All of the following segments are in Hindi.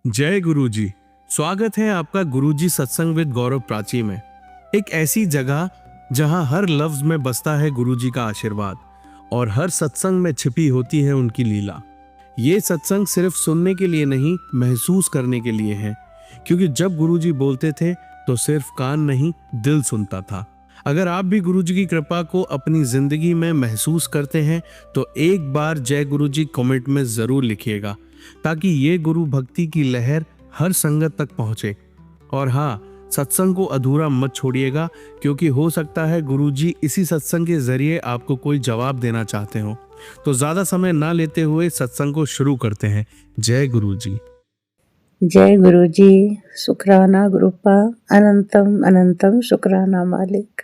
जय गुरु जी। स्वागत है आपका गुरुजी सत्संग विद गौरव प्राची में। एक ऐसी जगह जहां हर लफ्ज में बसता है गुरुजी का आशीर्वाद और हर सत्संग में छिपी होती है उनकी लीला। ये सत्संग सिर्फ सुनने के लिए नहीं, महसूस करने के लिए है, क्योंकि जब गुरुजी बोलते थे तो सिर्फ कान नहीं, दिल सुनता था। अगर आप भी गुरुजी की कृपा को अपनी जिंदगी में महसूस करते हैं तो एक बार जय गुरुजी कमेंट में जरूर लिखिएगा, ताकि ये गुरु भक्ति की लहर हर संगत तक पहुंचे। और हाँ, सत्संग को अधूरा मत छोड़िएगा, क्योंकि हो सकता है गुरुजी इसी सत्संग के जरिए आपको कोई जवाब देना चाहते हो। तो ज्यादा समय ना लेते हुए सत्संग को शुरू करते हैं। जय गुरुजी। जय गुरु जी। शुक्राना गुरुपा, अनंतम अनंतम शुक्राना मालिक।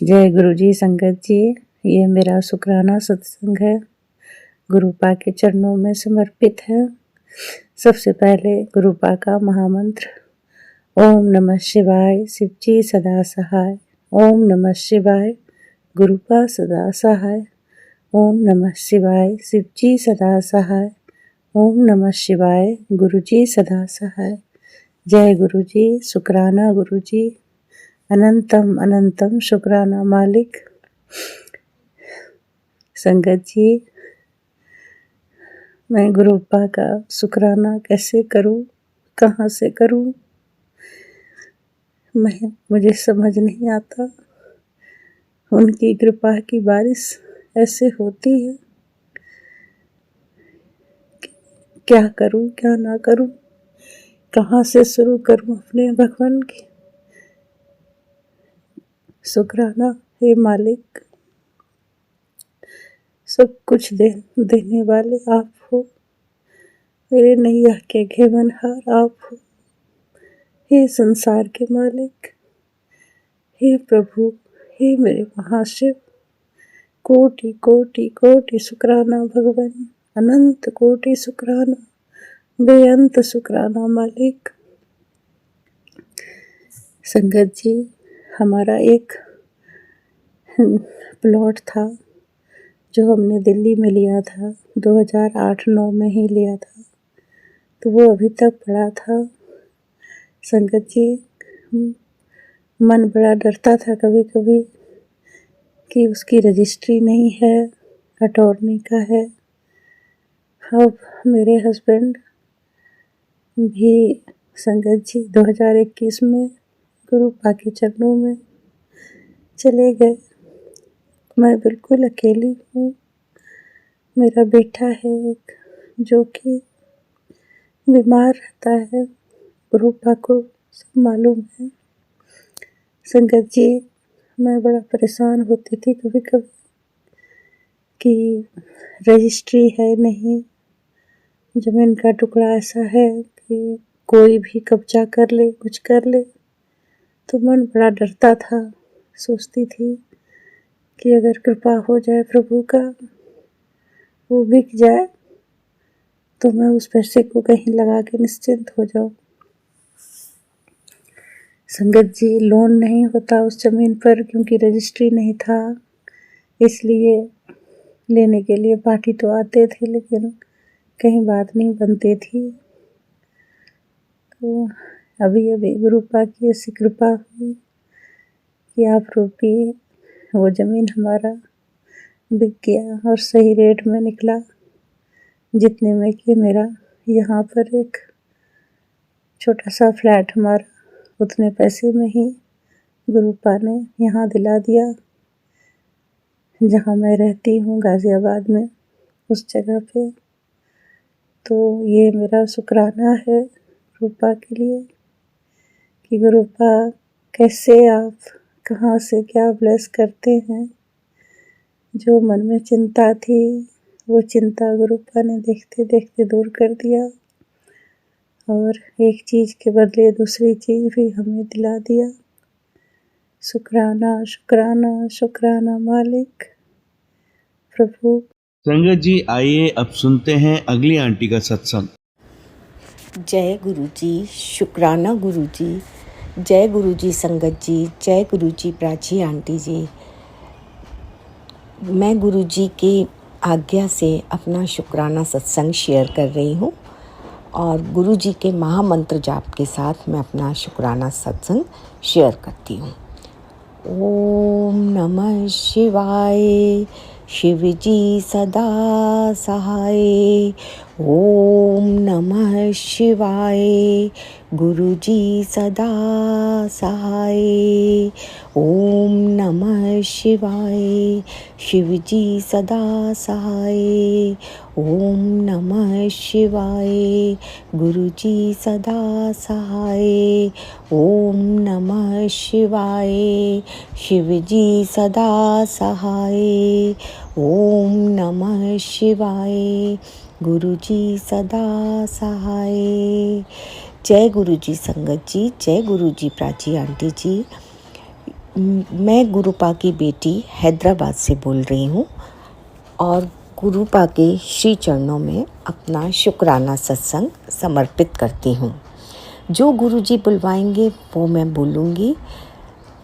जय गुरु जी। संगत जी, ये मेरा शुक्राना सत्संग है, गुरुपा के चरणों में समर्पित है। सबसे पहले गुरुपा का महामंत्र, ओम नमः शिवाय, शिवजी सदा सहाय। ओम नमः शिवाय, गुरुपा सदा सहाय। ओम नमः शिवाय, शिवजी सदा सहाय। ओम नमः शिवाय, गुरुजी सदा सहाय। जय गुरुजी। शुक्राना गुरुजी, अनंतम अनंतम शुक्राना मालिक। संगत जी, मैं गुरुपा का शुक्राना कैसे करूं, कहाँ से करूं, मुझे समझ नहीं आता। उनकी कृपा की बारिश ऐसे होती है, क्या करूं क्या ना करूं, कहाँ से शुरू करूं अपने भगवान की शुक्राना। हे मालिक, सब कुछ देने वाले आप हो, मेरे नैया के घेवनहार आप हो। हे संसार के मालिक, हे प्रभु, हे मेरे महाशिव, कोटि कोटि कोटि शुक्राना भगवान, अनंत कोटि शुक्राना, बेअंत शुक्राना मालिक। संगत जी, हमारा एक प्लॉट था जो हमने दिल्ली में लिया था, 2008-9 में ही लिया था, तो वो अभी तक पड़ा था। संगत जी, मन बड़ा डरता था कभी कभी कि उसकी रजिस्ट्री नहीं है, अटॉर्नी का है। अब मेरे हस्बैंड भी संगत जी 2021 में गुरुपा के चरणों में चले गए। मैं बिल्कुल अकेली हूँ। मेरा बेटा है एक, जो कि बीमार रहता है, गुरुपा को सब मालूम है। संगत जी, मैं बड़ा परेशान होती थी कभी कभी कि रजिस्ट्री है नहीं, जमीन का टुकड़ा ऐसा है कि कोई भी कब्जा कर ले, कुछ कर ले, तो मन बड़ा डरता था। सोचती थी कि अगर कृपा हो जाए प्रभु का, वो बिक जाए तो मैं उस पैसे को कहीं लगा के निश्चिंत हो जाऊं। संगत जी, लोन नहीं होता उस जमीन पर, क्योंकि रजिस्ट्री नहीं था, इसलिए लेने के लिए पार्टी तो आते थे, लेकिन कहीं बात नहीं बनती थी। तो अभी अभी गुरुपा की ऐसी कृपा हुई कि आप रूपी वो ज़मीन हमारा बिक गया और सही रेट में निकला, जितने में कि मेरा यहाँ पर एक छोटा सा फ्लैट हमारा उतने पैसे में ही गुरुपा ने यहाँ दिला दिया, जहाँ मैं रहती हूँ गाज़ियाबाद में, उस जगह पे। तो ये मेरा शुक्राना है गुरुपा के लिए कि गुरुपा कैसे, आप कहाँ से क्या ब्लेस करते हैं। जो मन में चिंता थी, वो चिंता गुरुपा ने देखते देखते दूर कर दिया, और एक चीज़ के बदले दूसरी चीज़ भी हमें दिला दिया। शुक्राना शुक्राना शुक्राना मालिक प्रभु। संगत जी, आइए अब सुनते हैं अगली आंटी का सत्संग। जय गुरु जी। शुक्राना गुरु जी। जय गुरु जी। संगत जी, जय गुरु जी। प्राची आंटी जी, मैं गुरु जी की आज्ञा से अपना शुक्राना सत्संग शेयर कर रही हूँ। और गुरु जी के महामंत्र जाप के साथ मैं अपना शुक्राना सत्संग शेयर करती हूँ। ओम नमः शिवाय, शिव जी सदा सहाय। ओम नमः शिवाय, गुरु जी सदा सहाय। ओम नमः शिवाय, शिव जी सदा सहाय। ओम नमः शिवाय, गुरु जी सदा सहाय। ओम नमः शिवाय, शिव जी सदा सहाय। ओम नमः शिवाय, गुरु जी सदा सहाय। जय गुरु जी संगत जी, जय गुरु जी प्राची आंटी जी। मैं गुरुपा की बेटी हैदराबाद से बोल रही हूँ और गुरुपा के श्री चरणों में अपना शुक्राना सत्संग समर्पित करती हूँ। जो गुरु जी बुलवाएंगे वो मैं बोलूँगी।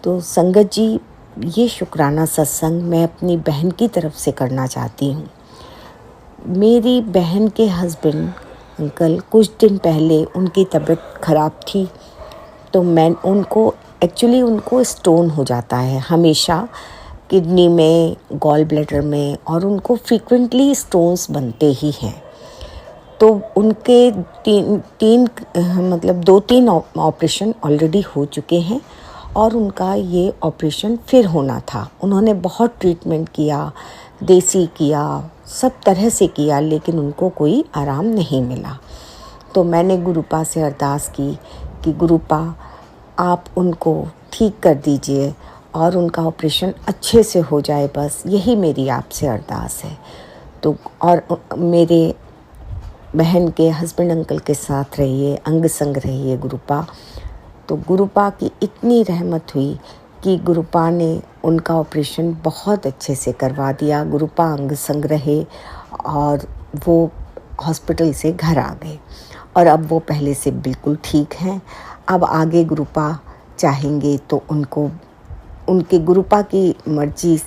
तो संगत जी, ये शुक्राना सत्संग मैं अपनी बहन की तरफ से करना चाहती हूँ। मेरी बहन के हस्बैंड अंकल कुछ दिन पहले उनकी तबीयत ख़राब थी, तो मैं उनको स्टोन हो जाता है हमेशा किडनी में, गॉल ब्लैडर में, और उनको फ्रीक्वेंटली स्टोन्स बनते ही हैं। तो उनके दो तीन ऑपरेशन ऑलरेडी हो चुके हैं और उनका ये ऑपरेशन फिर होना था। उन्होंने बहुत ट्रीटमेंट किया, देसी किया, सब तरह से किया, लेकिन उनको कोई आराम नहीं मिला। तो मैंने गुरुपा से अरदास की कि गुरुपा आप उनको ठीक कर दीजिए और उनका ऑपरेशन अच्छे से हो जाए, बस यही मेरी आपसे अरदास है। तो और मेरे बहन के हस्बैंड अंकल के साथ रहिए, अंग संग रहिए गुरुपा। तो गुरुपा की इतनी रहमत हुई कि गुरुपा ने उनका ऑपरेशन बहुत अच्छे से करवा दिया। गुरुपा अंग संग रहे और वो हॉस्पिटल से घर आ गए और अब वो पहले से बिल्कुल ठीक हैं। अब आगे गुरुपा चाहेंगे तो उनके गुरुपा की मर्जी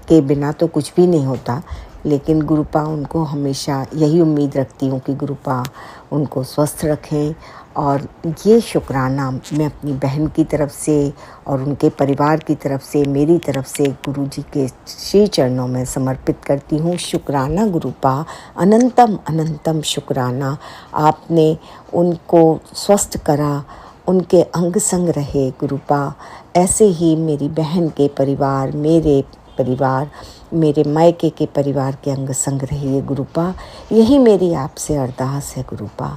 के बिना तो कुछ भी नहीं होता, लेकिन गुरुपा उनको हमेशा यही उम्मीद रखती हूँ कि गुरुपा उनको स्वस्थ रखें। और ये शुक्राना मैं अपनी बहन की तरफ से और उनके परिवार की तरफ से, मेरी तरफ से गुरुजी के श्री चरणों में समर्पित करती हूँ। शुक्राना गुरुपा, अनंतम अनंतम शुक्राना। आपने उनको स्वस्थ करा, उनके अंग संग रहे गुरुपा। ऐसे ही मेरी बहन के परिवार, मेरे परिवार, मेरे मायके के परिवार के अंग संग रहिए गुरुपा। यही मेरी आपसे अरदास है गुरुपा।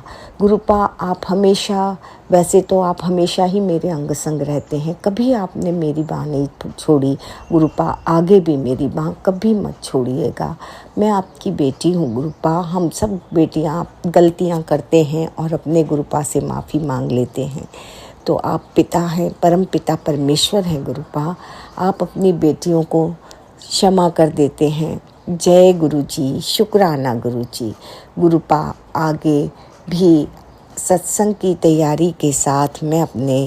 गुरुपा आप वैसे तो आप हमेशा ही मेरे अंग संग रहते हैं, कभी आपने मेरी बाह नहीं छोड़ी गुरुपा, आगे भी मेरी बाह कभी मत छोड़िएगा। मैं आपकी बेटी हूँ गुरुपा। हम सब बेटियाँ गलतियाँ करते हैं और अपने गुरुपा से माफ़ी मांग लेते हैं। तो आप पिता हैं, परम पिता परमेश्वर हैं गुरुपा। आप अपनी बेटियों को क्षमा कर देते हैं। जय गुरु जी, शुक्राना गुरु जी। गुरुपा आगे भी सत्संग की तैयारी के साथ मैं अपने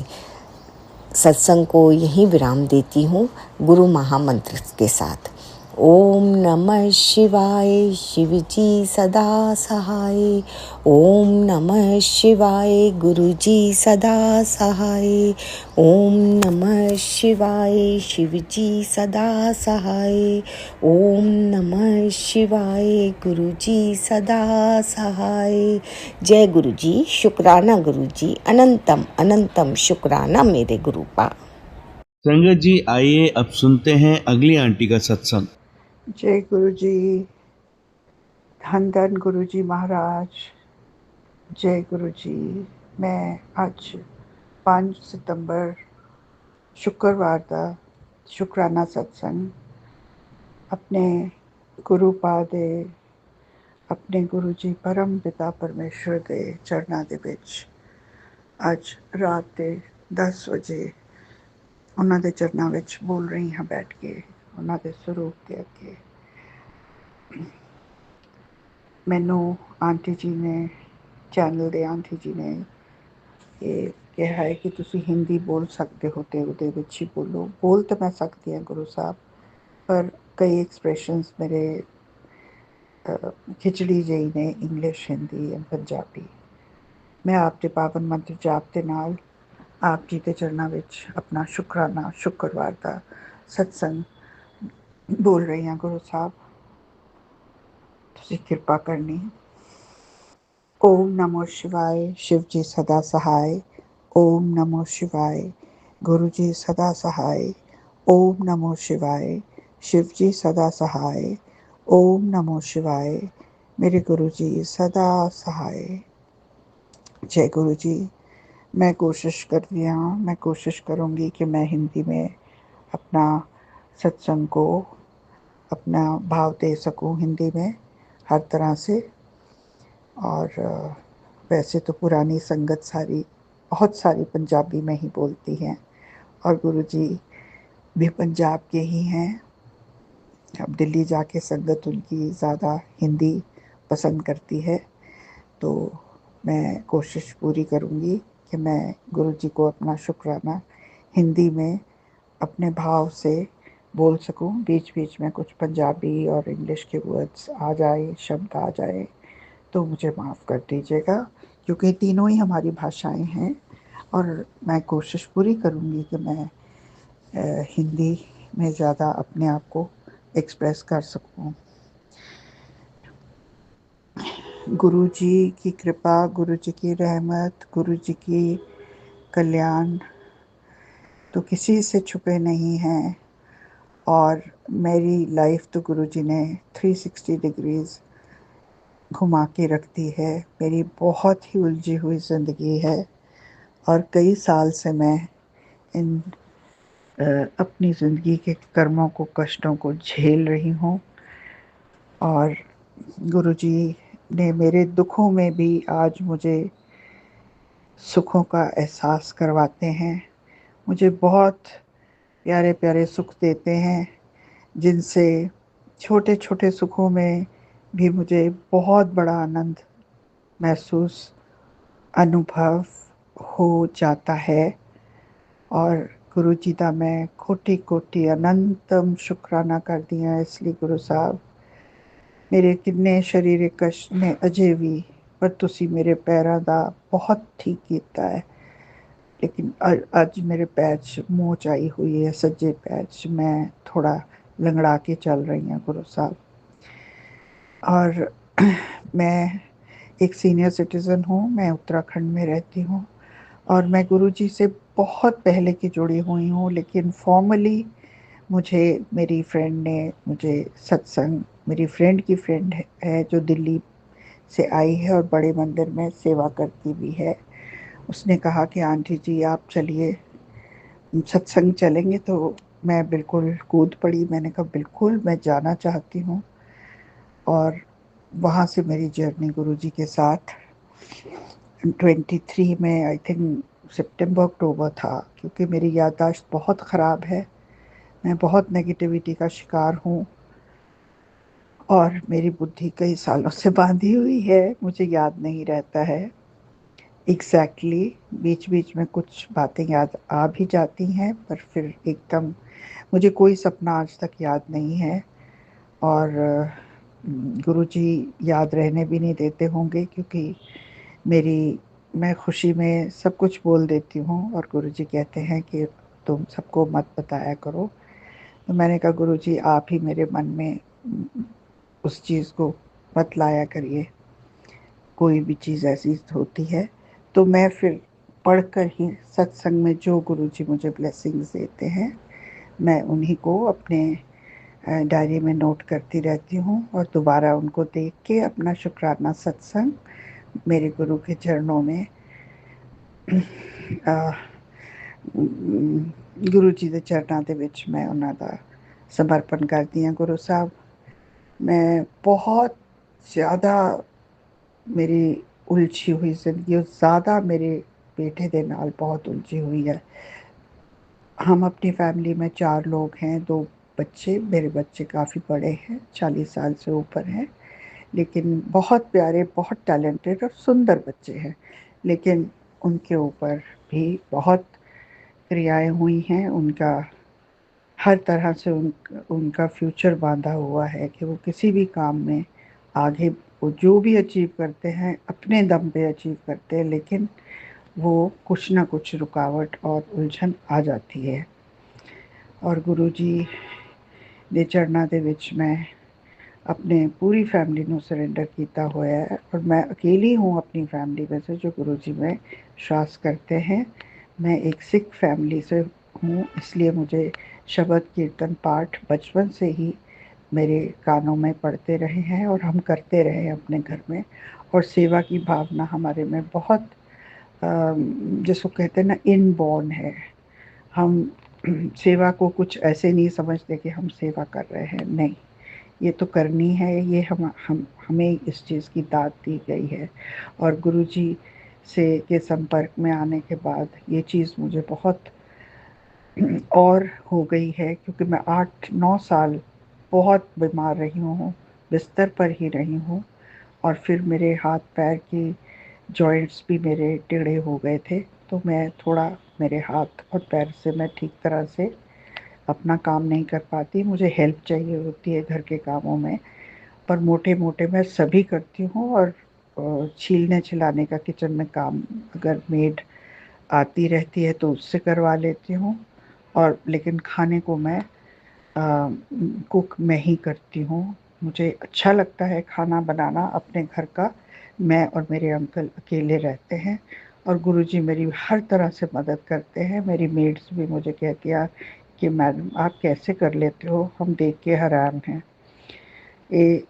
सत्संग को यहीं विराम देती हूँ गुरु महामंत्र के साथ। ओम नमः शिवाय, शिव जी सदा सहाय। ओम नमः शिवाय, गुरु जी सदा सहाय। ओम नमः शिवाय, शिव जी सदा सहाय। ओम नमः शिवाय, गुरु जी सदा सहाय। जय गुरु जी, शुक्राना गुरु जी, अनंतम अनंतम शुक्राना मेरे गुरुपा। संगत जी, आइए अब सुनते हैं अगली आंटी का सत्संग। जय गुरु जी, धन धन गुरु जी महाराज। जय गुरु जी। मैं आज 5 सितंबर शुक्रवार का शुक्राना सत्संग अपने गुरु पादे, अपने गुरु जी परम पिता परमेश्वर के चरणा ਦੇ ਵਿੱਚ ਅੱਜ ਰਾਤ ਦੇ 10 ਵਜੇ ਉਹਨਾਂ ਦੇ ਚਰਨਾਂ ਵਿੱਚ ਬੋਲ ਰਹੀ ਹਾਂ ਬੈਠ ਕੇ ਉਹਨਾਂ ਦੇ ਸਰੂਪ ਦੇ ਅੱਗੇ। ਮੈਨੂੰ ਆਂਟੀ ਜੀ ਨੇ, ਚੈਨਲ ਦੇ ਆਂਟੀ ਜੀ ਨੇ ਇਹ ਕਿਹਾ ਹੈ ਕਿ ਤੁਸੀਂ ਹਿੰਦੀ ਬੋਲ ਸਕਦੇ ਹੋ ਤੇ ਉਹਦੇ ਵਿੱਚ ਹੀ ਬੋਲ ਤਾਂ ਮੈਂ ਸਕਦੀ ਹਾਂ ਗੁਰੂ ਸਾਹਿਬ, ਪਰ ਕਈ ਐਕਸਪ੍ਰੈਸ਼ਨਸ ਮੇਰੇ ਖਿਚੜੀ ਜਿਹੀ ਨੇ, ਇੰਗਲਿਸ਼, ਹਿੰਦੀ ਐਂਡ ਪੰਜਾਬੀ, ਮੈਂ ਆਪ ਦੇ ਪਾਵਨ ਮੰਤਰ ਜਾਪ ਦੇ ਨਾਲ ਆਪ ਜੀ ਦੇ ਚਰਨਾਂ ਵਿੱਚ ਆਪਣਾ ਸ਼ੁਕਰਾਨਾ ਸ਼ੁੱਕਰਵਾਰ ਦਾ ਸਤਸੰਗ ਬੋਲ ਰਹੀ ਹਾਂ। ਗੁਰੂ ਸਾਹਿਬ, ਤੁਸੀਂ ਕਿਰਪਾ ਕਰਨੀ। ओम नमो शिवाय, शिव जी सदा सहाय। ओम नमो शिवाय, गुरु जी सदा सहाय। ओम नमो शिवाय, शिव जी सदा सहाय। ओम नमो शिवाय, मेरे गुरु जी सदा सहाय। जय गुरु जी। मैं कोशिश कर रही हूँ, मैं कोशिश करूँगी कि मैं हिंदी में अपना सत्संग को अपना भाव दे सकूँ हिंदी में हर तरह से। और वैसे तो पुरानी संगत सारी बहुत सारी पंजाबी में ही बोलती हैं और गुरुजी भी पंजाब के ही हैं। अब दिल्ली जाके संगत उनकी ज़्यादा हिंदी पसंद करती है, तो मैं कोशिश पूरी करूँगी कि मैं गुरुजी को अपना शुक्राना हिंदी में अपने भाव से बोल सकूं। बीच बीच में कुछ पंजाबी और इंग्लिश के वर्ड्स आ जाए, शब्द आ जाए तो मुझे माफ़ कर दीजिएगा, क्योंकि तीनों ही हमारी भाषाएं हैं और मैं कोशिश पूरी करूँगी कि मैं हिंदी में ज़्यादा अपने आप को एक्सप्रेस कर सकूँ। गुरु जी की कृपा, गुरु जी की रहमत, गुरु जी की कल्याण तो किसी से छुपे नहीं हैं। और मेरी लाइफ तो गुरु जी ने 360 डिग्रीज़ घुमा के रख दी है। मेरी बहुत ही उलझी हुई ज़िंदगी है और कई साल से मैं इन अपनी ज़िंदगी के कर्मों को, कष्टों को झेल रही हूँ। और गुरुजी ने मेरे दुखों में भी आज मुझे सुखों का एहसास करवाते हैं। मुझे बहुत प्यारे प्यारे सुख देते हैं, जिनसे छोटे छोटे सुखों में भी मुझे बहुत बड़ा आनंद महसूस अनुभव हो जाता है। और गुरु जी का मैं कोटि कोटि अनंतम शुकराना करदी हां। इसलिए गुरु साहब, मेरे किन्ने शरीरिक कष्ट ने अजे भी, पर तुसी मेरे पैरां दा बहुत ठीक कीता है। लेकिन अज मेरे पैर च मोच आई हुई है, सज्जे पैर च मैं थोड़ा लंगड़ा के चल रही हूँ गुरु साहब। और मैं एक सीनियर सिटीज़न हूँ, मैं उत्तराखंड में रहती हूँ और मैं गुरुजी से बहुत पहले की जुड़ी हुई हूँ, लेकिन फॉर्मली मुझे मेरी फ्रेंड ने मुझे सत्संग, मेरी फ्रेंड की फ्रेंड है जो दिल्ली से आई है और बड़े मंदिर में सेवा करती भी है। उसने कहा कि आंटी जी आप चलिए, सत्संग चलेंगे, तो मैं बिल्कुल कूद पड़ी। मैंने कहा बिल्कुल मैं जाना चाहती हूँ। और वहाँ से मेरी जर्नी गुरुजी के साथ 23 में, आई थिंक सितंबर अक्टूबर था, क्योंकि मेरी याददाश्त बहुत ख़राब है। मैं बहुत नेगेटिविटी का शिकार हूँ और मेरी बुद्धि कई सालों से बांधी हुई है, मुझे याद नहीं रहता है एग्जैक्टली। बीच बीच में कुछ बातें याद आ भी जाती हैं, पर फिर एकदम मुझे कोई सपना आज तक याद नहीं है। और गुरुजी याद रहने भी नहीं देते होंगे, क्योंकि मैं खुशी में सब कुछ बोल देती हूँ और गुरुजी कहते हैं कि तुम सबको मत बताया करो। तो मैंने कहा गुरुजी आप ही मेरे मन में उस चीज़ को मत लाया करिए। कोई भी चीज़ ऐसी होती है तो मैं फिर पढ़कर ही सत्संग में जो गुरुजी मुझे ब्लेसिंग्स देते हैं, मैं उन्हीं को अपने डायरी में नोट करती रहती हूँ और दोबारा उनको देख के अपना शुक्राना सत्संग मेरे गुरु के चरणों में गुरु जी के चरणों के विच मैं उन्हों का समर्पण करती हाँ। गुरु साहब, मैं बहुत ज़्यादा मेरी उलझी हुई जिंदगी, ज़्यादा मेरे बेटे के नाल बहुत उलझी हुई है। हम अपनी फैमिली में 4 लोग हैं, 2 बच्चे। मेरे बच्चे काफ़ी बड़े हैं, 40 साल से ऊपर हैं, लेकिन बहुत प्यारे, बहुत टैलेंटेड और सुंदर बच्चे हैं। लेकिन उनके ऊपर भी बहुत क्रियाएं हुई हैं। उनका हर तरह से उनका फ्यूचर बांधा हुआ है कि वो किसी भी काम में आगे वो जो भी अचीव करते हैं अपने दम पे अचीव करते हैं, लेकिन वो कुछ ना कुछ रुकावट और उलझन आ जाती है। और गुरुजी ਦੇ ਚਰਨਾਂ ਦੇ ਵਿੱਚ मैं अपने पूरी फैमिली ਨੂੰ सरेंडर किया हुआ है और मैं अकेली हूँ अपनी फैमिली में से जो गुरुजी में विश्वास करते हैं। मैं एक सिख फैमिली से हूँ, इसलिए मुझे शब्द कीर्तन पाठ बचपन से ही मेरे कानों में पढ़ते रहे हैं और हम करते रहे हैं अपने घर में। और सेवा की भावना हमारे में बहुत जिसको कहते हैं ना इनबॉर्न है। हम सेवा को कुछ ऐसे नहीं समझते कि हम सेवा कर रहे हैं, नहीं, ये तो करनी है, ये हम हमें इस चीज़ की दात दी गई है। और गुरुजी से के संपर्क में आने के बाद ये चीज़ मुझे बहुत और हो गई है, क्योंकि मैं 8-9 साल बहुत बीमार रही हूँ, बिस्तर पर ही रही हूँ। और फिर मेरे हाथ पैर की जॉइंट्स भी मेरे टेढ़े हो गए थे, तो मैं थोड़ा मेरे हाथ और पैर से मैं ठीक तरह से अपना काम नहीं कर पाती, मुझे हेल्प चाहिए होती है घर के कामों में। पर मोटे-मोटे मैं सभी करती हूँ। और छीलने छिलाने का किचन में काम अगर मेड आती रहती है तो उससे करवा लेती हूँ। और लेकिन खाने को मैं कुक मैं ही करती हूँ। मुझे अच्छा लगता है खाना बनाना अपने घर का। मैं और मेरे अंकल अकेले रहते हैं और गुरुजी मेरी हर तरह से मदद करते हैं। मेरी मेड्स भी मुझे कहती है कि मैडम आप कैसे कर लेते हो, हम देख के हैरान हैं।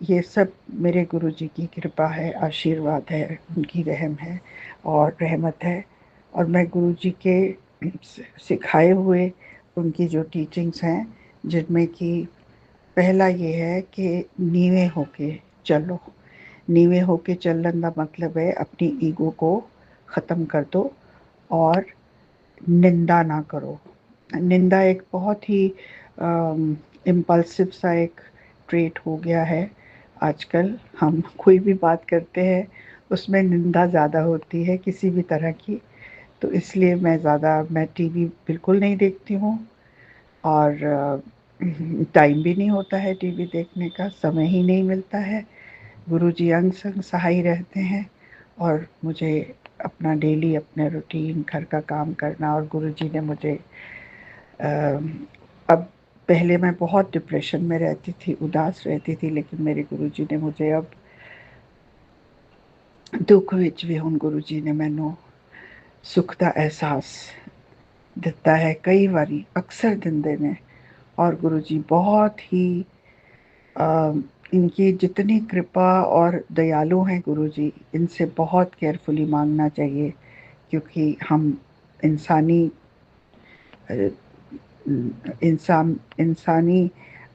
ये सब मेरे गुरुजी की कृपा है, आशीर्वाद है, उनकी रहम है और रहमत है। और मैं गुरुजी के सिखाए हुए उनकी जो टीचिंग्स हैं, जिनमें कि पहला ये है कि नीवे होके चलो। नीवे होके चलने का मतलब है अपनी ईगो को ख़त्म कर दो और निंदा ना करो। निंदा एक बहुत ही इम्पल्सिव सा एक ट्रेट हो गया है आजकल। हम कोई भी बात करते हैं उसमें निंदा ज़्यादा होती है किसी भी तरह की। तो इसलिए मैं टीवी बिल्कुल नहीं देखती हूँ और टाइम भी नहीं होता है टीवी देखने का, समय ही नहीं मिलता है। गुरुजी अंग संग सहाय रहते हैं और मुझे अपना डेली अपने रूटीन घर का काम करना। और गुरुजी ने मुझे अब पहले मैं बहुत डिप्रेशन में रहती थी, उदास रहती थी, लेकिन मेरे गुरुजी ने मुझे अब दुख विच भी हुण गुरुजी ने मैनू सुख का एहसास दिता है, कई बारी अक्सर दिंदे ने। और गुरुजी बहुत ही इनकी जितनी कृपा और दयालु हैं गुरुजी, इनसे बहुत केयरफुली मांगना चाहिए, क्योंकि हम इंसानी इंसानी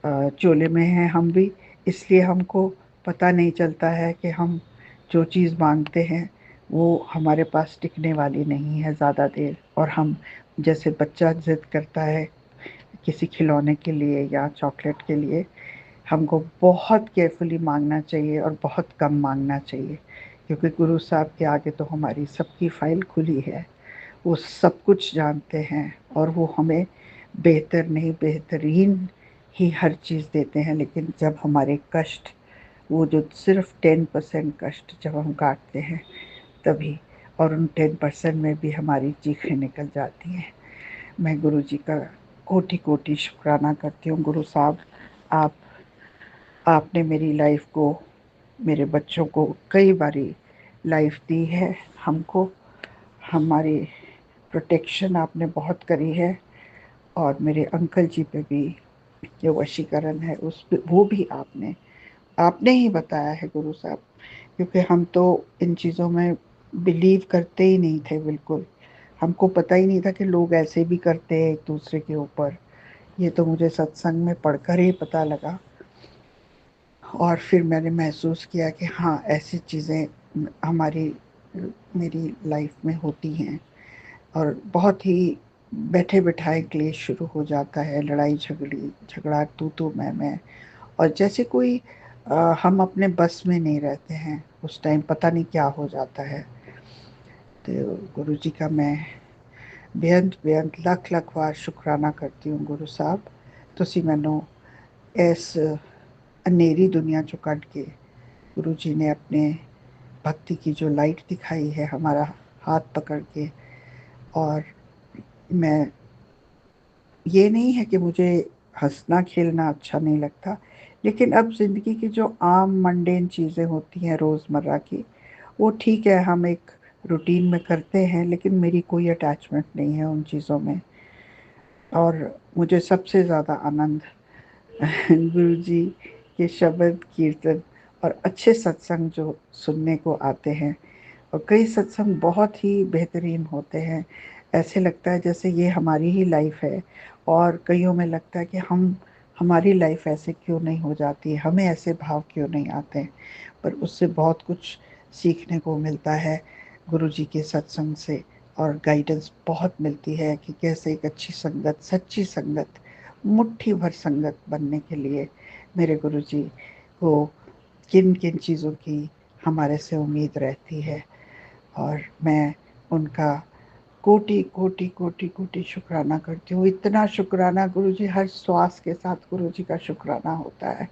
चोले में हैं हम भी। इसलिए हमको पता नहीं चलता है कि हम जो चीज़ मांगते हैं वो हमारे पास टिकने वाली नहीं है ज़्यादा देर। और हम जैसे बच्चा जिद करता है किसी खिलौने के लिए या चॉकलेट के लिए, हमको बहुत केयरफुली मांगना चाहिए और बहुत कम मांगना चाहिए, क्योंकि गुरु साहब के आगे तो हमारी सबकी फ़ाइल खुली है। वो सब कुछ जानते हैं और वो हमें बेहतर नहीं बेहतरीन ही हर चीज़ देते हैं। लेकिन जब हमारे कष्ट, वो जो सिर्फ 10% कष्ट जब हम काटते हैं तभी, और उन 10% में भी हमारी चीखें निकल जाती हैं। मैं गुरु जी का कोटि कोटि शुक्राना करती हूँ। गुरु साहब, आपने मेरी लाइफ को, मेरे बच्चों को कई बारी लाइफ दी है। हमको हमारी प्रोटेक्शन आपने बहुत करी है। और मेरे अंकल जी पे भी जो वशीकरण है उस पे वो भी आपने आपने ही बताया है गुरु साहब, क्योंकि हम तो इन चीज़ों में बिलीव करते ही नहीं थे बिल्कुल। हमको पता ही नहीं था कि लोग ऐसे भी करते हैं एक दूसरे के ऊपर। ये तो मुझे सत्संग में पढ़कर ही पता लगा। और फिर मैंने महसूस किया कि हाँ, ऐसी चीज़ें हमारी मेरी लाइफ में होती हैं और बहुत ही बैठे बिठाए क्लेश शुरू हो जाता है, लड़ाई झगड़ा तू मैं। और जैसे कोई हम अपने बस में नहीं रहते हैं, उस टाइम पता नहीं क्या हो जाता है। तो गुरु जी का मैं बेअंत लख लख वार शुक्राना करती हूँ। गुरु साहब, ਤੁਸੀਂ ਮੈਨੂੰ ਇਸ ਹਨੇਰੀ ਦੁਨੀਆ ਚੋਂ ਕੱਢ ਕੇ गुरुजी ने अपने भक्ति की जो लाइट दिखाई है हमारा हाथ पकड़ के। और मैं, ये नहीं है कि मुझे हंसना खेलना अच्छा नहीं लगता, लेकिन अब ज़िंदगी की जो आम मंडेन चीज़ें होती हैं रोज़मर्रा की, वो ठीक है, हम एक रूटीन में करते हैं, लेकिन मेरी कोई अटैचमेंट नहीं है उन चीज़ों में। और मुझे सबसे ज़्यादा आनंद गुरु जी के शब्द कीर्तन और अच्छे सत्संग जो सुनने को आते हैं। और कई सत्संग बहुत ही बेहतरीन होते हैं, ऐसे लगता है जैसे ये हमारी ही लाइफ है। और कईयों में लगता है कि हमारी लाइफ ऐसे क्यों नहीं हो जाती, हमें ऐसे भाव क्यों नहीं आते। पर उससे बहुत कुछ सीखने को मिलता है गुरु जी के सत्संग से। और गाइडेंस बहुत मिलती है कि कैसे एक अच्छी संगत, सच्ची संगत, मुट्ठी भर संगत बनने के लिए मेरे गुरु जी को किन किन चीज़ों की हमारे से उम्मीद रहती है। और मैं उनका कोटि कोटि कोटि कोटि शुक्राना करती हूँ। इतना शुक्राना गुरुजी, हर श्वास के साथ गुरुजी का शुक्राना होता है।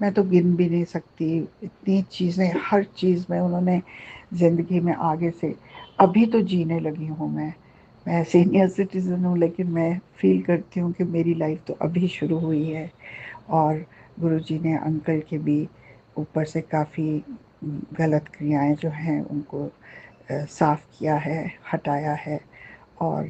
मैं तो गिन भी नहीं सकती, इतनी चीज़ें, हर चीज़ में उन्होंने ज़िंदगी में आगे से, अभी तो जीने लगी हूँ मैं सीनियर सिटीज़न हूँ, लेकिन मैं फ़ील करती हूँ कि मेरी लाइफ तो अभी शुरू हुई है। और गुरुजी ने अंकल के भी ऊपर से काफ़ी गलत क्रियाएं जो हैं उनको साफ़ किया है, हटाया है। और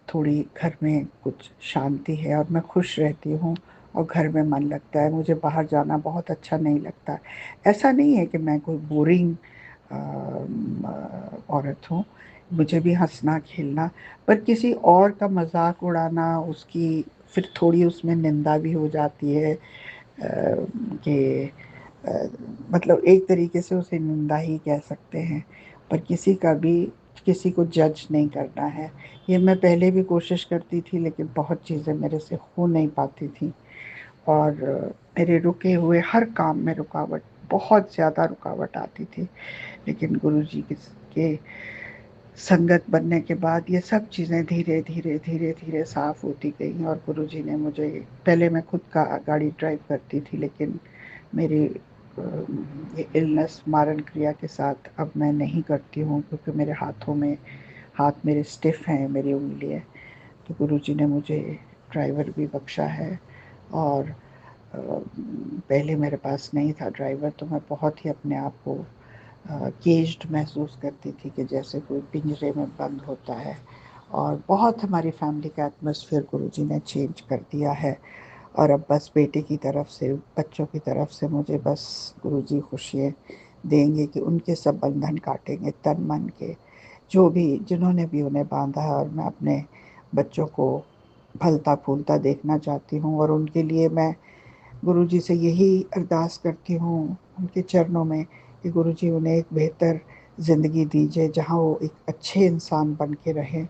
थोड़ी घर में कुछ शांति है और मैं खुश रहती हूँ और घर में मन लगता है। मुझे बाहर जाना बहुत अच्छा नहीं लगता। ऐसा नहीं है कि मैं कोई बोरिंग औरत हूँ, मुझे भी हंसना खेलना, पर किसी और का मजाक उड़ाना, उसकी फिर थोड़ी उसमें निंदा भी हो जाती है कि अ, मतलब एक तरीके से उसे निंदा ही कह सकते हैं। पर किसी का भी, किसी को जज नहीं करना है। ये मैं पहले भी कोशिश करती थी, लेकिन बहुत चीज़ें मेरे से हो नहीं पाती थी। और मेरे रुके हुए हर काम में रुकावट, बहुत ज़्यादा रुकावट आती थी। लेकिन गुरुजी के संगत बनने के बाद ये सब चीज़ें धीरे धीरे धीरे धीरे साफ़ होती गई। और गुरुजी ने मुझे, पहले मैं खुद का गाड़ी ड्राइव करती थी, लेकिन मेरी ये इलनेस मारण क्रिया के साथ अब मैं नहीं करती हूँ, क्योंकि मेरे हाथों में, हाथ मेरे स्टिफ हैं, मेरी उंगलियाँ। तो गुरुजी ने मुझे ड्राइवर भी बख्शा है। और पहले मेरे पास नहीं था ड्राइवर, तो मैं बहुत ही अपने आप को केज्ड महसूस करती थी, कि जैसे कोई पिंजरे में बंद होता है। और बहुत हमारी फैमिली का एटमॉस्फेयर गुरुजी ने चेंज कर दिया है। और अब बस बेटे की तरफ से, बच्चों की तरफ से मुझे बस गुरुजी खुशियाँ देंगे कि उनके सब बंधन काटेंगे तन मन के, जो भी, जिन्होंने भी उन्हें बांधा है। और मैं अपने बच्चों को फलता फूलता देखना चाहती हूँ। और उनके लिए मैं गुरुजी से यही अरदास करती हूँ उनके चरणों में, कि गुरुजी उन्हें एक बेहतर ज़िंदगी दीजिए, जहाँ वो एक अच्छे इंसान बन के रहें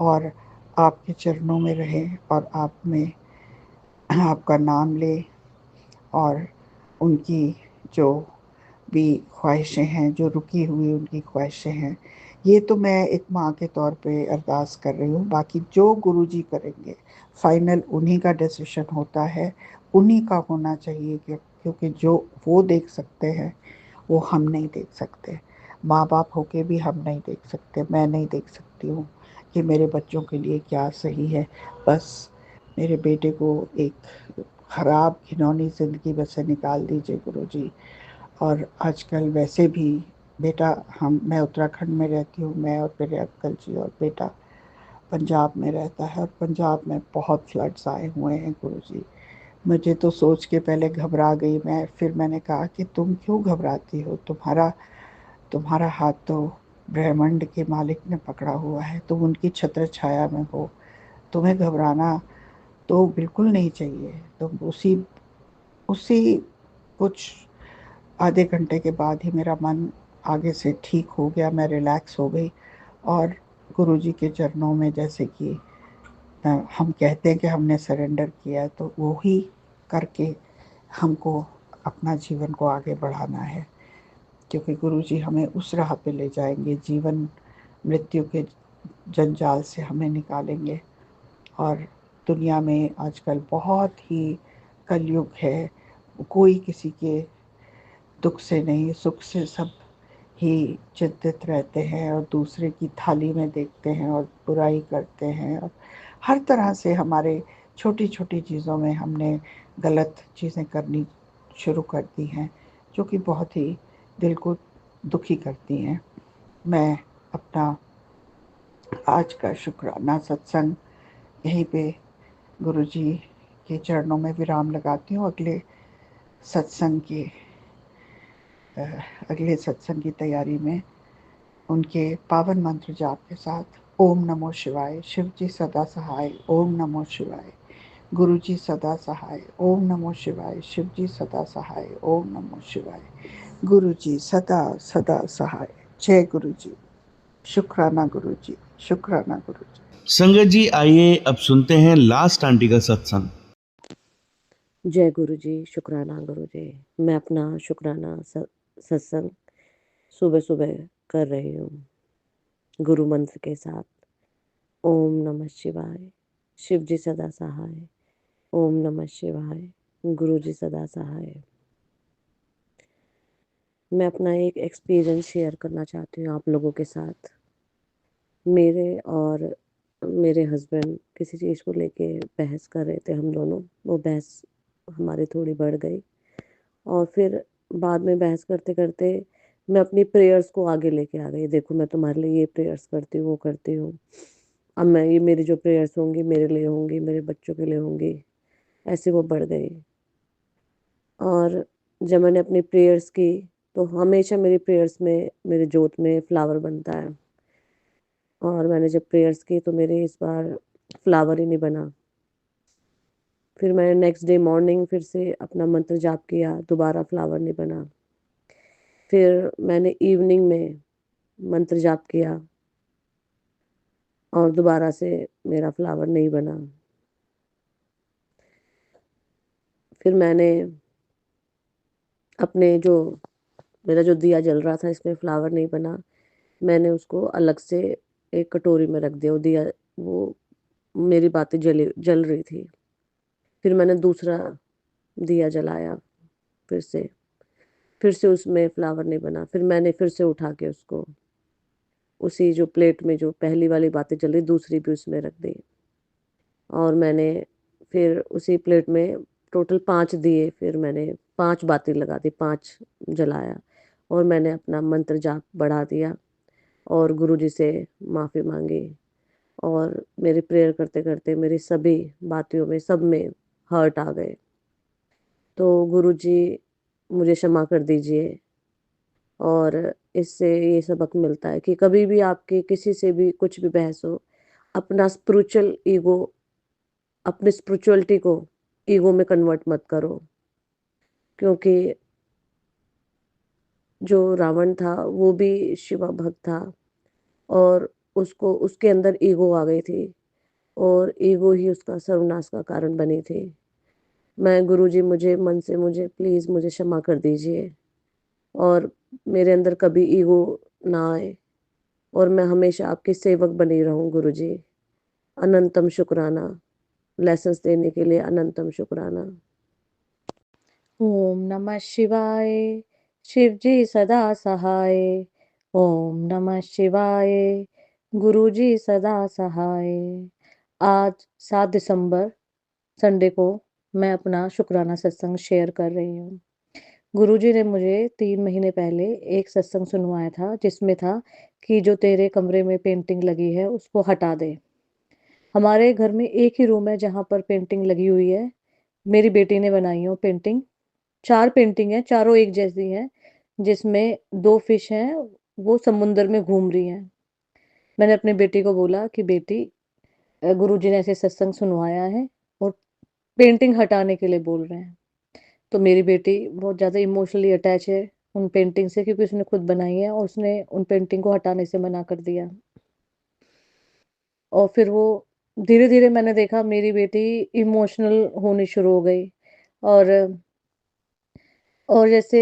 और आपके चरणों में रहें, और आप में आपका नाम ले। और उनकी जो भी ख्वाहिशें हैं, जो रुकी हुई उनकी ख्वाहिशें हैं, ये तो मैं एक माँ के तौर पे अरदास कर रही हूँ। बाकी जो गुरुजी करेंगे, फाइनल उन्हीं का डिसीजन होता है, उन्हीं का होना चाहिए। क्योंकि जो वो देख सकते हैं, वो हम नहीं देख सकते। माँ बाप होके भी हम नहीं देख सकते, मैं नहीं देख सकती हूँ कि मेरे बच्चों के लिए क्या सही है। बस मेरे बेटे को एक खराब घिनौनी ज़िंदगी में से निकाल दीजिए गुरुजी। और आजकल वैसे भी बेटा, मैं उत्तराखंड में रहती हूँ, मैं और मेरे अंकल जी, और बेटा पंजाब में रहता है। और पंजाब में बहुत फ्लड्स आए हुए हैं गुरुजी। मुझे तो सोच के पहले घबरा गई मैं, फिर मैंने कहा कि तुम क्यों घबराती हो, तुम्हारा तुम्हारा हाथ तो ब्रह्मांड के मालिक ने पकड़ा हुआ है, तुम उनकी छत्र छाया में हो, तुम्हें घबराना तो बिल्कुल नहीं चाहिए। तुम उसी उसी कुछ आधे घंटे के बाद ही मेरा मन आगे से ठीक हो गया, मैं रिलैक्स हो गई। और गुरुजी के चरणों में, जैसे कि हम कहते हैं कि हमने सरेंडर किया है, तो वो ही करके हमको अपना जीवन को आगे बढ़ाना है। क्योंकि गुरुजी हमें उस राह पे ले जाएंगे, जीवन मृत्यु के जंजाल से हमें निकालेंगे। और दुनिया में आजकल बहुत ही कलयुग है, कोई किसी के दुख से नहीं, सुख से सब ही चिंतित रहते हैं और दूसरे की थाली में देखते हैं और बुराई करते हैं, और हर तरह से हमारे छोटी-छोटी चीज़ों में हमने गलत चीज़ें करनी शुरू कर दी हैं, जो कि बहुत ही दिल को दुखी करती हैं। मैं अपना आज का शुक्राना सत्संग यहीं पे गुरुजी के चरणों में विराम लगाती हूँ। सत्संग की अगले सत्संग की तैयारी में उनके पावन मंत्र जाप के साथ ओम नमो शिवाय, शिव जी सदा सहाय, ओम नमो शिवाय, गुरु जी सदा सहाय, ओम नमो शिवाय, शिव जी सदा सहाय, ओम नमो शिवाय, गुरु जी सदा सदा सहाय। जय गुरु जी। शुक्राना गुरु जी, शुक्राना गुरु जी। संगत जी, आइए अब सुनते हैं लास्ट आंटी का सत्संग। जय गुरु जी, शुक्राना गुरु जी। मैं अपना शुक्राना सत्संग सुबह सुबह कर रही हूँ गुरु मंत्र के साथ। ओम नमः शिवाय, शिव जी सदा सहाय, ओम नमः शिवाय, गुरु जी सदा सहाय। मैं अपना एक एक्सपीरियंस शेयर करना चाहती हूँ आप लोगों के साथ। मेरे और मेरे हस्बैंड किसी चीज़ को लेके बहस कर रहे थे हम दोनों। वो बहस हमारी थोड़ी बढ़ गई और फिर बाद में बहस करते करते मैं अपनी प्रेयर्स को आगे लेके आ गई। देखो, मैं तुम्हारे लिए ये प्रेयर्स करती हूँ, वो करती हूँ। अब मैं ये मेरी जो प्रेयर्स होंगी मेरे लिए होंगी, मेरे बच्चों के लिए होंगी, ऐसे वो बढ़ गई। और जब मैंने अपनी प्रेयर्स की तो हमेशा मेरी प्रेयर्स में, मेरे जोत में फ्लावर बनता है। और मैंने जब प्रेयर्स की तो मेरे इस बार फ्लावर ही नहीं बना। फिर मैंने नेक्स्ट डे मॉर्निंग फिर से अपना मंत्र जाप किया, दोबारा फ्लावर नहीं बना। फिर मैंने इवनिंग में मंत्र जाप किया और दोबारा से मेरा फ्लावर नहीं बना। फिर मैंने अपने जो मेरा जो दिया जल रहा था इसमें फ्लावर नहीं बना, मैंने उसको अलग से एक कटोरी में रख दिया। वो दिया, वो मेरी बातें जल रही थी। फिर मैंने दूसरा दिया जलाया फिर से उसमें फ्लावर नहीं बना। फिर मैंने फिर से उठा के उसको उसी जो प्लेट में जो पहली वाली बातें जल रही दूसरी भी उसमें रख दी। और मैंने फिर उसी प्लेट में टोटल 5 दिए, फिर मैंने 5 बाती लगा दी, 5 जलाया और मैंने अपना मंत्र जाप बढ़ा दिया और गुरुजी से माफ़ी मांगी। और मेरी प्रेयर करते करते मेरी सभी बातियों में, सब में हर्ट आ गए। तो गुरुजी मुझे क्षमा कर दीजिए। और इससे ये सबक मिलता है कि कभी भी आपकी किसी से भी कुछ भी बहस हो, अपना स्पिरिचुअल ईगो, अपनी स्पिरिचुअलिटी को ईगो में कन्वर्ट मत करो। क्योंकि जो रावण था वो भी शिवा भक्त था और उसको उसके अंदर ईगो आ गई थी और ईगो ही उसका सर्वनाश का कारण बनी थी। मैं गुरुजी, मुझे मन से मुझे प्लीज़ मुझे क्षमा कर दीजिए और मेरे अंदर कभी ईगो ना आए और मैं हमेशा आपकी सेवक बनी रहूं गुरुजी। अनंतम शुक्राना। लेसन्स देने के लिए अनंतम शुक्राना। ओम नमः शिवाय, शिव जी सदा सहाय, ओम नमः शिवाय, गुरु जी सदा सहाय। आज 7 दिसंबर संडे को मैं अपना शुक्राना सत्संग शेयर कर रही हूँ। गुरुजी ने मुझे 3 महीने पहले एक सत्संग सुनवाया था जिसमें था कि जो तेरे कमरे में पेंटिंग लगी है उसको हटा दे। हमारे घर में एक ही रूम है जहाँ पर पेंटिंग लगी हुई है। मेरी बेटी ने बनाई है वो पेंटिंग। 4 पेंटिंग है, चारों एक जैसी हैं, जिसमें 2 फिश हैं, वो समुंदर में घूम रही हैं। मैंने अपनी बेटी को बोला कि बेटी, गुरुजी ने ऐसे सत्संग सुनवाया है और पेंटिंग हटाने के लिए बोल रहे हैं। तो मेरी बेटी बहुत ज़्यादा इमोशनली अटैच है उन पेंटिंग से, क्योंकि उसने खुद बनाई है और उसने उन पेंटिंग को हटाने से मना कर दिया। और फिर वो धीरे-धीरे मैंने देखा मेरी बेटी इमोशनल होनी शुरू हो गई। और जैसे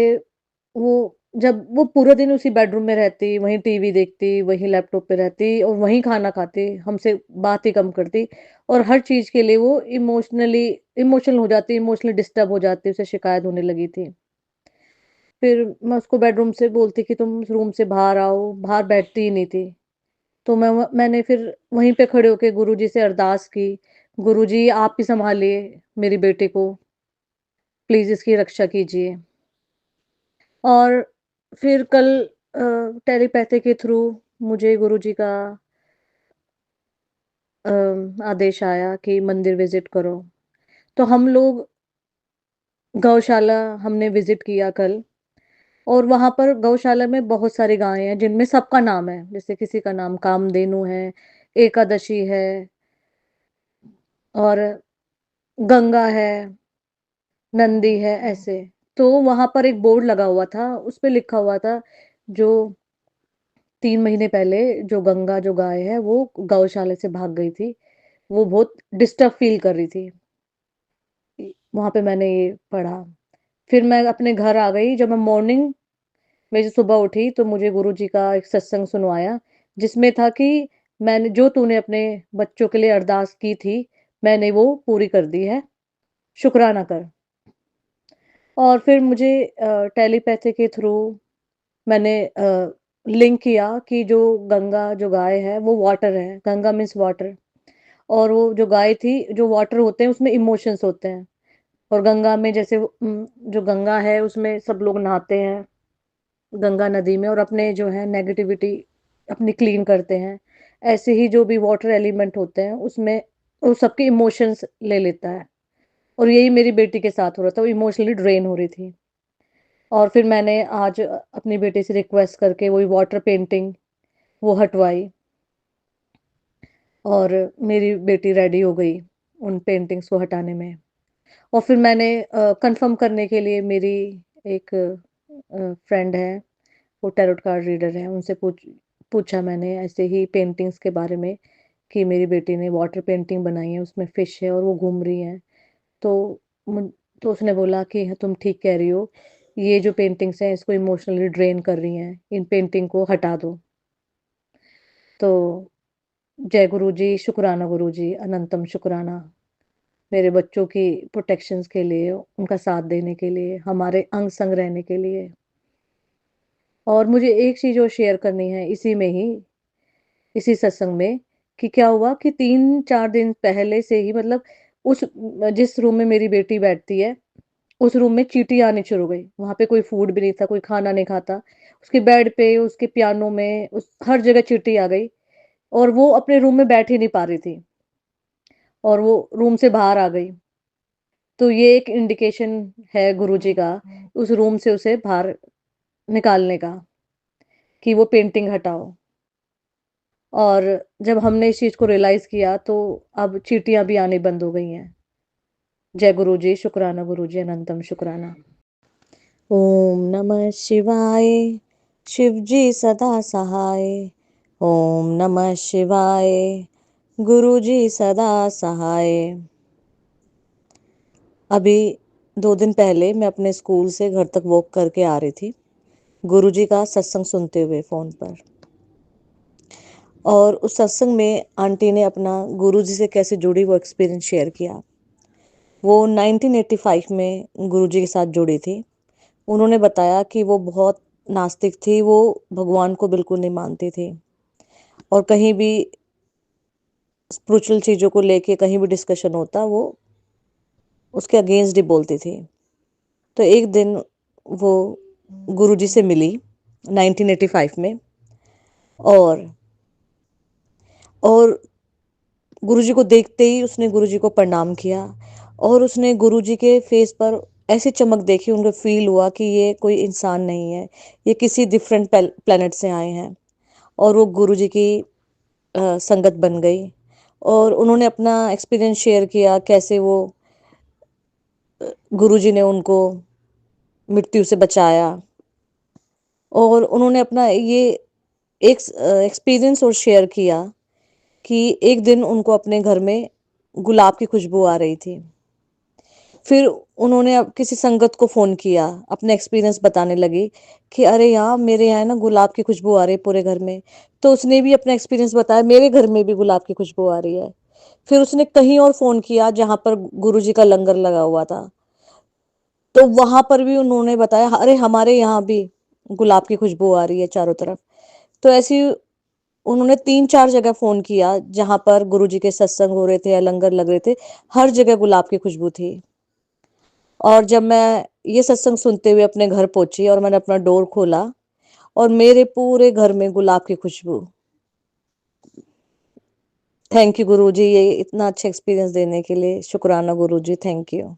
वो जब वो पूरा दिन उसी बेडरूम में रहती, वहीं टीवी देखती, वहीं लैपटॉप पे रहती और वहीं खाना खाती, हमसे बात ही कम करती और हर चीज़ के लिए वो इमोशनल हो जाती, इमोशनली डिस्टर्ब हो जाती, उसे शिकायत होने लगी थी। फिर मैं उसको बेडरूम से बोलती कि तुम रूम से बाहर आओ, बाहर बैठती ही नहीं थी। तो मैंने फिर वहीं पे खड़े होके गुरुजी से अरदास की, गुरुजी आप ही सँभालिए मेरी बेटी को, प्लीज़ इसकी रक्षा कीजिए। और फिर कल टेलीपैथी के थ्रू मुझे गुरुजी का आदेश आया कि मंदिर विज़िट करो। तो हम लोग गौशाला हमने विज़िट किया कल, और वहाँ पर गौशाला में बहुत सारी गायें हैं जिनमें सबका नाम है। जैसे किसी का नाम कामधेनु है, एकादशी है और गंगा है, नंदी है, ऐसे। तो वहाँ पर एक बोर्ड लगा हुआ था, उसपे लिखा हुआ था, जो 3 महीने पहले जो गाय है वो गौशाला से भाग गई थी, वो बहुत डिस्टर्ब फ़ील कर रही थी। वहाँ पे मैंने ये पढ़ा। फिर मैं अपने घर आ गई, जब मैं मॉर्निंग में जो सुबह उठी तो मुझे गुरुजी का एक सत्संग सुनवाया, जिसमें था कि मैंने जो तूने अपने बच्चों के लिए अरदास की थी, मैंने वो पूरी कर दी है, शुकराना कर। और फिर मुझे टेलीपैथी के थ्रू मैंने लिंक किया कि जो गाय है वो वाटर है, गंगा मीन्स वाटर, और वो जो गाय थी, जो वाटर होते हैं उसमें इमोशंस होते हैं, और गंगा में जैसे जो गंगा है उसमें सब लोग नहाते हैं, गंगा नदी में, और अपने जो है नेगेटिविटी अपनी क्लीन करते हैं। ऐसे ही जो भी वाटर एलिमेंट होते हैं उसमें वो सबके इमोशंस ले लेता है, और यही मेरी बेटी के साथ हो रहा था, वो इमोशनली ड्रेन हो रही थी। और फिर मैंने आज अपनी बेटी से रिक्वेस्ट करके वही वाटर पेंटिंग वो हटवाई, और मेरी बेटी रेडी हो गई उन पेंटिंग्स को हटाने में। और फिर मैंने कंफर्म करने के लिए मेरी एक फ्रेंड है, वो टैरोट कार्ड रीडर है, उनसे पूछा मैंने ऐसे ही पेंटिंग्स के बारे में, कि मेरी बेटी ने वाटर पेंटिंग बनाई है, उसमें फिश है और वो घूम रही है। तो मुन तो उसने बोला कि हाँ, तुम ठीक कह रही हो, ये जो पेंटिंग्स हैं इसको इमोशनली ड्रेन कर रही हैं, इन पेंटिंग को हटा दो। तो जय गुरुजी, शुक्राना गुरुजी, अनंतम शुक्राना, मेरे बच्चों की प्रोटेक्शंस के लिए, उनका साथ देने के लिए, हमारे अंग-संग रहने के लिए। और मुझे एक चीज़ और शेयर करनी है इसी में ही, इसी सत्संग में, कि क्या हुआ कि 3-4 दिन पहले से ही, मतलब जिस रूम में मेरी बेटी बैठती है, उस रूम में चींटी आनी शुरू हो गई। वहाँ पे कोई फूड भी नहीं था, कोई खाना नहीं खाता। उसके बेड पे, उसके पियानो में, हर जगह चींटी आ गई, और वो अपने रूम में बैठ ही नहीं पा रही थी, और वो रूम से बाहर आ गई। तो ये एक इंडिकेशन है गुरुजी का, उस रूम से उसे बाहर निकालने का, कि वो पेंटिंग हटाओ। और जब हमने इस चीज़ को रियलाइज़ किया तो अब चींटियाँ भी आनी बंद हो गई हैं। जय गुरुजी, शुक्राना गुरुजी, अनंतम शुक्राना। ओम नमः शिवाय, शिव जी सदा सहाय। ओम नमः शिवाय, गुरु जी सदा सहाय। अभी 2 दिन पहले मैं अपने स्कूल से घर तक वॉक करके आ रही थी, गुरुजी का सत्संग सुनते हुए फ़ोन पर। और उस सत्संग में आंटी ने अपना गुरुजी से कैसे जुड़ी वो एक्सपीरियंस शेयर किया। वो 1985 में गुरुजी के साथ जुड़ी थी। उन्होंने बताया कि वो बहुत नास्तिक थी, वो भगवान को बिल्कुल नहीं मानती थी, और कहीं भी स्पिरिचुअल चीज़ों को लेके कहीं भी डिस्कशन होता, वो उसके अगेंस्ट ही बोलती थी। तो एक दिन वो गुरुजी से मिली 1985 में, और और गुरुजी को देखते ही उसने गुरुजी को प्रणाम किया, और उसने गुरुजी के फेस पर ऐसी चमक देखी, उनको फील हुआ कि ये कोई इंसान नहीं है, ये किसी डिफरेंट प्लेनेट से आए हैं, और वो गुरुजी की संगत बन गई। और उन्होंने अपना एक्सपीरियंस शेयर किया, कैसे वो गुरुजी ने उनको मृत्यु से बचाया, और उन्होंने अपना ये एक एक्सपीरियंस और शेयर किया कि एक दिन उनको अपने घर में गुलाब की खुशबू आ रही थी। फिर उन्होंने अब किसी संगत को फ़ोन किया, अपना एक्सपीरियंस बताने लगी कि अरे यार, मेरे यहाँ ना गुलाब की खुशबू आ रही है पूरे घर में। तो उसने भी अपना एक्सपीरियंस बताया, मेरे घर में भी गुलाब की खुशबू आ रही है। फिर उसने कहीं और फ़ोन किया जहाँ पर गुरुजी का लंगर लगा हुआ था। तो वहां पर भी उन्होंने बताया, अरे हमारे यहाँ भी गुलाब की खुशबू आ रही है चारों तरफ। तो ऐसी उन्होंने 3-4 जगह फ़ोन किया, जहाँ पर गुरुजी के सत्संग हो रहे थे या लंगर लग रहे थे, हर जगह गुलाब की खुशबू थी। और जब मैं ये सत्संग सुनते हुए अपने घर पहुँची और मैंने अपना डोर खोला और मेरे पूरे घर में गुलाब की खुशबू। थैंक यू गुरुजी, ये इतना अच्छा एक्सपीरियंस देने के लिए। शुक्राना गुरुजी, थैंक यू।